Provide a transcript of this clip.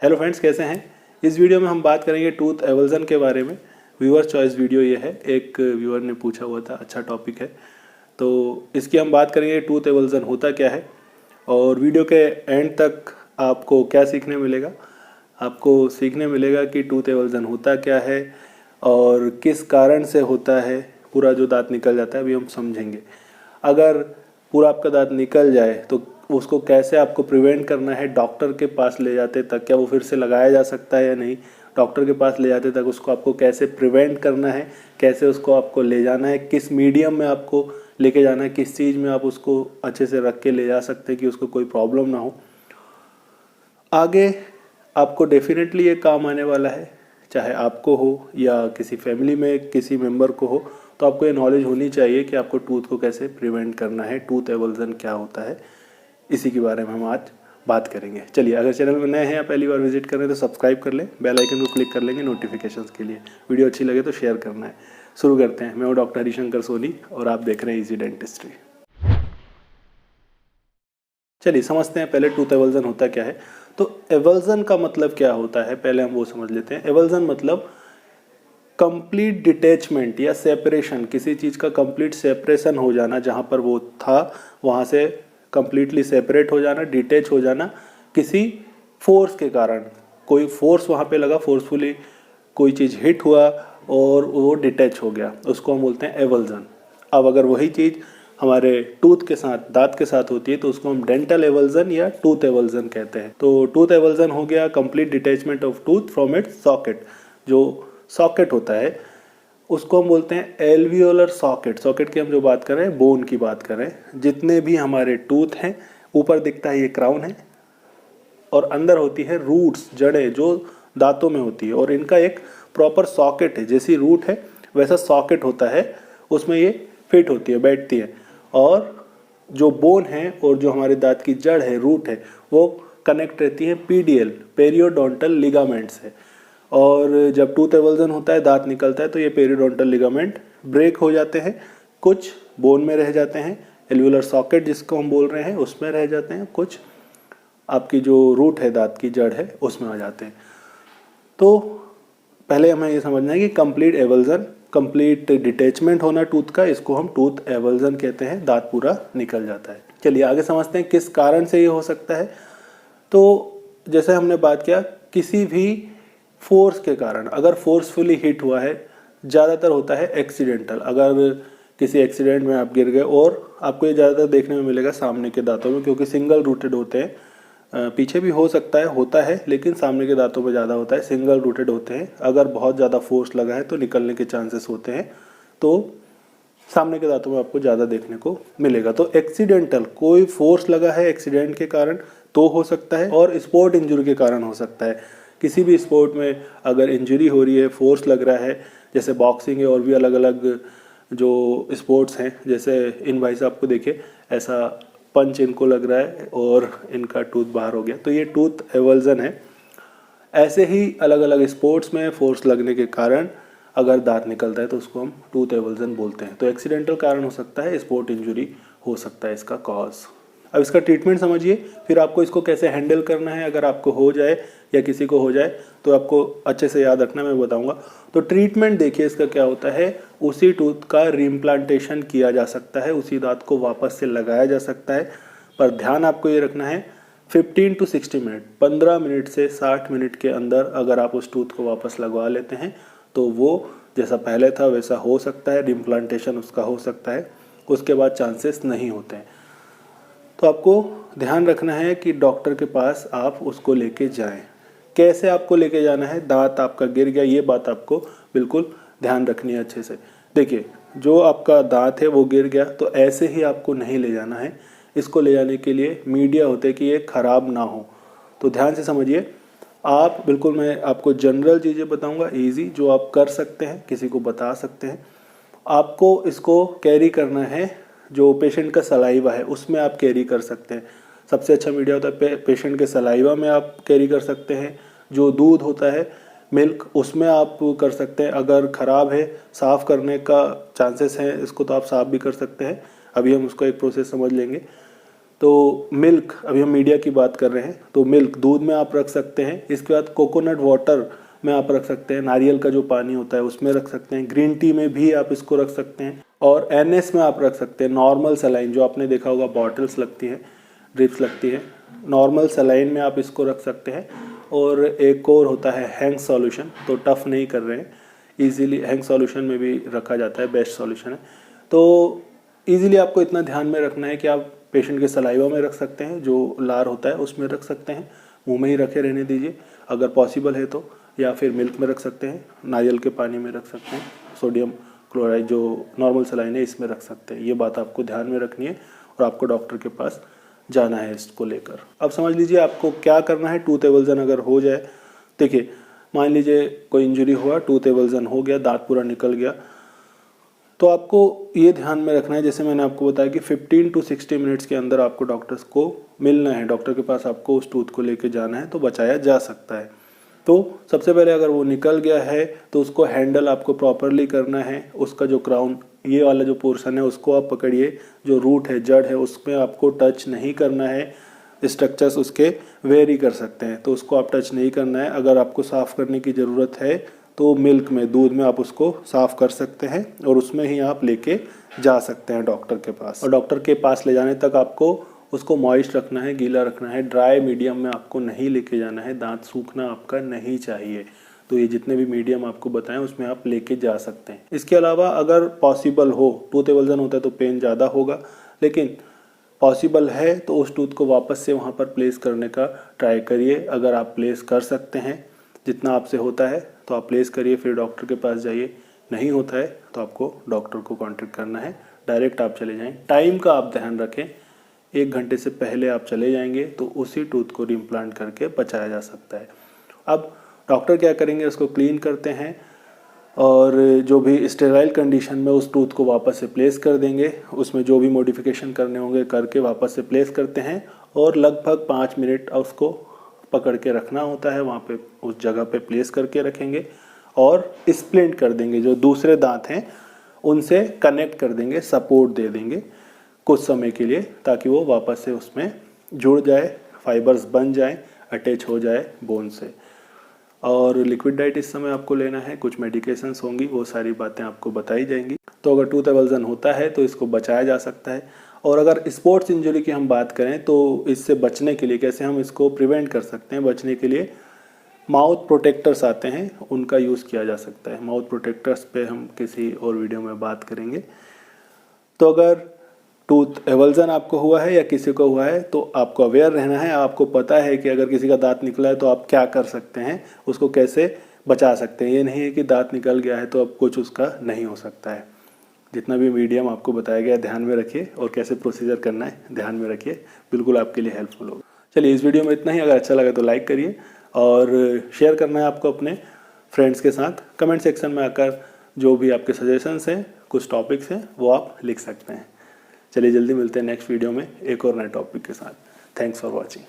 Hello friends, कैसे हैं। इस वीडियो में हम बात करेंगे टूथ एवल्जन के बारे में। व्यूअर चॉइस वीडियो ये है, एक व्यूअर ने पूछा हुआ था, अच्छा टॉपिक है तो इसकी हम बात करेंगे। टूथ एवल्जन होता क्या है और वीडियो के एंड तक आपको क्या सीखने मिलेगा। आपको सीखने मिलेगा कि टूथ एवल्जन होता क्या है और किस कारण से होता है। पूरा जो दांत निकल जाता है अभी हम समझेंगे। अगर पूरा आपका दांत निकल जाए तो उसको कैसे आपको प्रिवेंट करना है, डॉक्टर के पास ले जाते तक क्या वो फिर से लगाया जा सकता है या नहीं, डॉक्टर के पास ले जाते तक उसको आपको कैसे प्रिवेंट करना है, कैसे उसको आपको ले जाना है, किस मीडियम में आपको लेके जाना है, किस चीज़ में आप उसको अच्छे से रख के ले जा सकते हैं कि उसको कोई प्रॉब्लम ना हो। आगे आपको डेफिनेटली ये काम आने वाला है, चाहे आपको हो या किसी फैमिली में किसी मेंबर को हो, तो आपको ये नॉलेज होनी चाहिए कि आपको टूथ को कैसे प्रिवेंट करना है, टूथ एवल्जन क्या होता है। इसी के बारे में हम आज बात करेंगे। चलिए, अगर चैनल में नए हैं या पहली बार विजिट कर रहे हैं तो सब्सक्राइब कर लें, बेल आइकन को क्लिक कर लेंगे नोटिफिकेशंस के लिए। वीडियो अच्छी लगे तो शेयर करना है। शुरू करते हैं। मैं हूँ डॉक्टर हरिशंकर सोनी और आप देख रहे हैं इजी डेंटिस्ट्री। चलिए समझते हैं पहले टूथ एवल्जन होता क्या है। तो एवल्जन का मतलब क्या होता है, पहले हम वो समझ लेते हैं। एवल्जन मतलब कंप्लीट डिटैचमेंट या सेपरेशन, किसी चीज़ का कंप्लीट सेपरेशन हो जाना, जहाँ पर वो था वहाँ से कंप्लीटली सेपरेट हो जाना, डिटैच हो जाना किसी फोर्स के कारण। कोई फोर्स वहाँ पे लगा, फोर्सफुली कोई चीज़ हिट हुआ और वो डिटैच हो गया, उसको हम बोलते हैं एवल्जन। अब अगर वही चीज़ हमारे टूथ के साथ, दांत के साथ होती है तो उसको हम डेंटल एवल्जन या टूथ एवल्जन कहते हैं। तो टूथ एवल्जन हो गया complete detachment of tooth from its socket. जो सॉकेट होता है उसको हम बोलते हैं एल्वियोलर सॉकेट। सॉकेट की हम जो बात कर रहे हैं, बोन की बात कर रहे हैं। जितने भी हमारे टूथ हैं, ऊपर दिखता है ये क्राउन है और अंदर होती है रूट्स, जड़ें जो दांतों में होती है, और इनका एक प्रॉपर सॉकेट है। जैसी रूट है वैसा सॉकेट होता है, उसमें ये फिट होती है, बैठती है। और जो बोन है और जो हमारे दांत की जड़ है, रूट है, वो कनेक्ट रहती है पीडीएल, पेरियोडोंटल लिगामेंट से। और जब टूथ एवल्जन होता है, दांत निकलता है, तो ये पेरियोडोंटल लिगामेंट ब्रेक हो जाते हैं, कुछ बोन में रह जाते हैं, एल्वियोलर सॉकेट जिसको हम बोल रहे हैं उसमें रह जाते हैं, कुछ आपकी जो रूट है, दांत की जड़ है, उसमें आ जाते हैं। तो पहले हमें ये समझना है कि कंप्लीट एवल्जन, कंप्लीट डिटैचमेंट होना टूथ का, इसको हम टूथ एवल्जन कहते हैं। दांत पूरा निकल जाता है। चलिए आगे समझते हैं किस कारण से ये हो सकता है। तो जैसे हमने बात किया, किसी भी फोर्स के कारण, अगर फोर्सफुली हिट हुआ है, ज़्यादातर होता है एक्सीडेंटल। अगर किसी एक्सीडेंट में आप गिर गए, और आपको ये ज़्यादातर देखने में मिलेगा सामने के दांतों में, क्योंकि सिंगल रूटेड होते हैं। पीछे भी हो सकता है, होता है, लेकिन सामने के दांतों में ज़्यादा होता है, सिंगल रूटेड होते हैं। अगर बहुत ज़्यादा फोर्स लगा है तो निकलने के चांसेस होते हैं, तो सामने के दांतों में आपको ज़्यादा देखने को मिलेगा। तो एक्सीडेंटल, कोई फोर्स लगा है एक्सीडेंट के कारण तो हो सकता है, और स्पोर्ट इंजरी के कारण हो सकता है। किसी भी स्पोर्ट में अगर इंजरी हो रही है, फोर्स लग रहा है, जैसे बॉक्सिंग है और भी अलग अलग जो स्पोर्ट्स हैं, जैसे इन भाई साहब को देखिए, ऐसा पंच इनको लग रहा है और इनका टूथ बाहर हो गया, तो ये टूथ एवल्जन है। ऐसे ही अलग अलग स्पोर्ट्स में फोर्स लगने के कारण अगर दांत निकलता है तो उसको हम टूथ एवल्जन बोलते हैं। तो एक्सीडेंटल कारण हो सकता है, स्पोर्ट इंजरी हो सकता है इसका कॉज। अब इसका ट्रीटमेंट समझिए, फिर आपको इसको कैसे हैंडल करना है। अगर आपको हो जाए या किसी को हो जाए तो आपको अच्छे से याद रखना, मैं बताऊंगा। तो ट्रीटमेंट देखिए इसका क्या होता है। उसी टूथ का रीइम्प्लांटेशन किया जा सकता है, उसी दांत को वापस से लगाया जा सकता है, पर ध्यान आपको ये रखना है 15 to 60 मिनट, 15 मिनट से 60 मिनट के अंदर अगर आप उस टूथ को वापस लगवा लेते हैं तो वो जैसा पहले था वैसा हो सकता है, रीइम्प्लांटेशन उसका हो सकता है। उसके बाद चांसेस नहीं होते हैं। तो आपको ध्यान रखना है कि डॉक्टर के पास आप उसको लेके जाएं। कैसे आपको लेके जाना है, दांत आपका गिर गया, ये बात आपको बिल्कुल ध्यान रखनी है अच्छे से। देखिए, जो आपका दांत है वो गिर गया तो ऐसे ही आपको नहीं ले जाना है। इसको ले जाने के लिए मीडिया होते हैं कि ये खराब ना हो। तो ध्यान से समझिए आप, बिल्कुल मैं आपको जनरल चीज़ें बताऊंगा, इजी, जो आप कर सकते हैं, किसी को बता सकते हैं। आपको इसको कैरी करना है, जो पेशेंट का सलाइवा है उसमें आप कैरी कर सकते हैं। सबसे अच्छा मीडिया होता है पेशेंट के सलाइवा में आप कैरी कर सकते हैं। जो दूध होता है, मिल्क, उसमें आप कर सकते हैं। अगर ख़राब है, साफ़ करने का चांसेस हैं इसको, तो आप साफ़ भी कर सकते हैं। अभी हम उसका एक प्रोसेस समझ लेंगे। तो मिल्क, अभी हम मीडिया की बात कर रहे हैं, तो मिल्क दूध में आप रख सकते हैं। इसके बाद कोकोनट वाटर में आप रख सकते हैं, नारियल का जो पानी होता है उसमें रख सकते हैं। ग्रीन टी में भी आप इसको रख सकते हैं। और एनएस में आप रख सकते हैं नॉर्मल सलाइन, जो आपने देखा होगा बॉटल्स लगती है, ड्रिप्स लगती है, नॉर्मल सलाइन में आप इसको रख सकते हैं। और एक और होता है हैंग सॉल्यूशन, तो टफ नहीं कर रहे हैं, इजीली हैंग सॉल्यूशन में भी रखा जाता है, बेस्ट सॉल्यूशन है। तो इजीली आपको इतना ध्यान में रखना है कि आप पेशेंट के सलाइवा में रख सकते हैं, जो लार होता है उसमें रख सकते हैं, मुंह में ही रखे रहने दीजिए अगर पॉसिबल है तो, या फिर मिल्क में रख सकते हैं, नारियल के पानी में रख सकते हैं, सोडियम क्लोराइड जो नॉर्मल सलाइन है इसमें रख सकते हैं। ये बात आपको ध्यान में रखनी है और आपको डॉक्टर के पास जाना है इसको लेकर। अब समझ लीजिए आपको क्या करना है टूथ एवल्जन अगर हो जाए। देखिए मान लीजिए कोई इंजरी हुआ, टूथ एवल्जन हो गया, दांत पूरा निकल गया, तो आपको ये ध्यान में रखना है, जैसे मैंने आपको बताया कि 15 to 60 मिनट्स के अंदर आपको डॉक्टर्स को मिलना है, डॉक्टर के पास आपको उस टूथ को लेके जाना है, तो बचाया जा सकता है। तो सबसे पहले अगर वो निकल गया है तो उसको हैंडल आपको प्रॉपरली करना है, उसका जो क्राउन ये वाला जो पोर्शन है उसको आप पकड़िए, जो रूट है, जड़ है, उसमें आपको टच नहीं करना है। स्ट्रक्चर्स उसके वेरी कर सकते हैं, तो उसको आप टच नहीं करना है। अगर आपको साफ़ करने की ज़रूरत है तो मिल्क में, दूध में आप उसको साफ़ कर सकते हैं और उसमें ही आप लेके जा सकते हैं डॉक्टर के पास। और डॉक्टर के पास ले जाने तक आपको उसको मॉइस्ट रखना है, गीला रखना है, ड्राई मीडियम में आपको नहीं लेके जाना है, दांत सूखना आपका नहीं चाहिए। तो ये जितने भी मीडियम आपको बताएं उसमें आप लेके जा सकते हैं। इसके अलावा अगर पॉसिबल हो, टूथ एवल्जन होता है तो पेन ज़्यादा होगा, लेकिन पॉसिबल है तो उस टूथ को वापस से वहाँ पर प्लेस करने का ट्राई करिए। अगर आप प्लेस कर सकते हैं, जितना आपसे होता है तो आप प्लेस करिए, फिर डॉक्टर के पास जाइए। नहीं होता है तो आपको डॉक्टर को कॉन्टेक्ट करना है, डायरेक्ट आप चले जाएं। टाइम का आप ध्यान रखें, 1 घंटे से पहले आप चले जाएंगे तो उसी टूथ को रिम्प्लांट करके बचाया जा सकता है। अब डॉक्टर क्या करेंगे, उसको क्लीन करते हैं और जो भी स्टेराइल कंडीशन में उस टूथ को वापस से प्लेस कर देंगे, उसमें जो भी मॉडिफिकेशन करने होंगे करके वापस से प्लेस करते हैं और लगभग 5 मिनट उसको पकड़ के रखना होता है, वहाँ पे उस जगह पे प्लेस करके रखेंगे और स्प्लिंट कर देंगे, जो दूसरे दांत हैं उनसे कनेक्ट कर देंगे, सपोर्ट दे देंगे कुछ समय के लिए, ताकि वो वापस से उसमें जुड़ जाए, फाइबर्स बन जाए, अटैच हो जाए बोन से। और लिक्विड डाइट इस समय आपको लेना है, कुछ मेडिकेशंस होंगी, वो सारी बातें आपको बताई जाएंगी। तो अगर टूथ एवल्जन होता है तो इसको बचाया जा सकता है। और अगर स्पोर्ट्स इंजरी की हम बात करें तो इससे बचने के लिए कैसे हम इसको प्रिवेंट कर सकते हैं, बचने के लिए माउथ प्रोटेक्टर्स आते हैं, उनका यूज़ किया जा सकता है। माउथ प्रोटेक्टर्स पे हम किसी और वीडियो में बात करेंगे। तो अगर टूथ एवल्जन आपको हुआ है या किसी को हुआ है तो आपको अवेयर रहना है, आपको पता है कि अगर किसी का दांत निकला है तो आप क्या कर सकते हैं, उसको कैसे बचा सकते हैं। ये नहीं है कि दांत निकल गया है तो अब कुछ उसका नहीं हो सकता है। जितना भी मीडियम आपको बताया गया ध्यान में रखिए और कैसे प्रोसीजर करना है ध्यान में रखिए, बिल्कुल आपके लिए हेल्पफुल होगा। चलिए इस वीडियो में इतना ही। अगर अच्छा लगा तो लाइक करिए और शेयर करना है आपको अपने फ्रेंड्स के साथ। कमेंट सेक्शन में आकर जो भी आपके सजेशंस हैं, कुछ टॉपिक्स हैं, वो आप लिख सकते हैं। चलिए जल्दी मिलते हैं नेक्स्ट वीडियो में एक और नए टॉपिक के साथ। Thanks for watching.